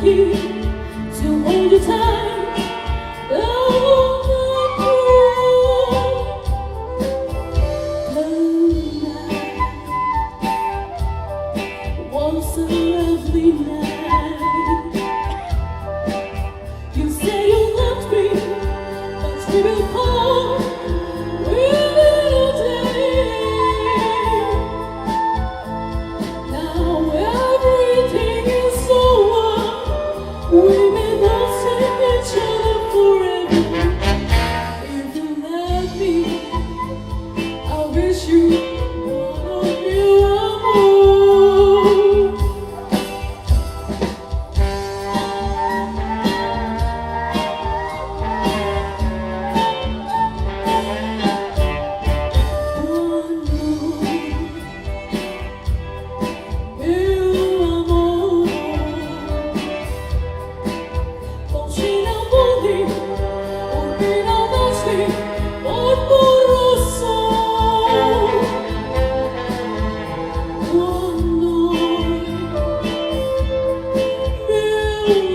here to hold you tight. Don't let me tonight was a lovely night. You say you loved me, but we will part within a day. Now everything is over. We may not see each other forever. If you love me, I wish you one of you are more. One more, you are more. Concina Budi, Urbina Nasti, Barbarossa. One more, you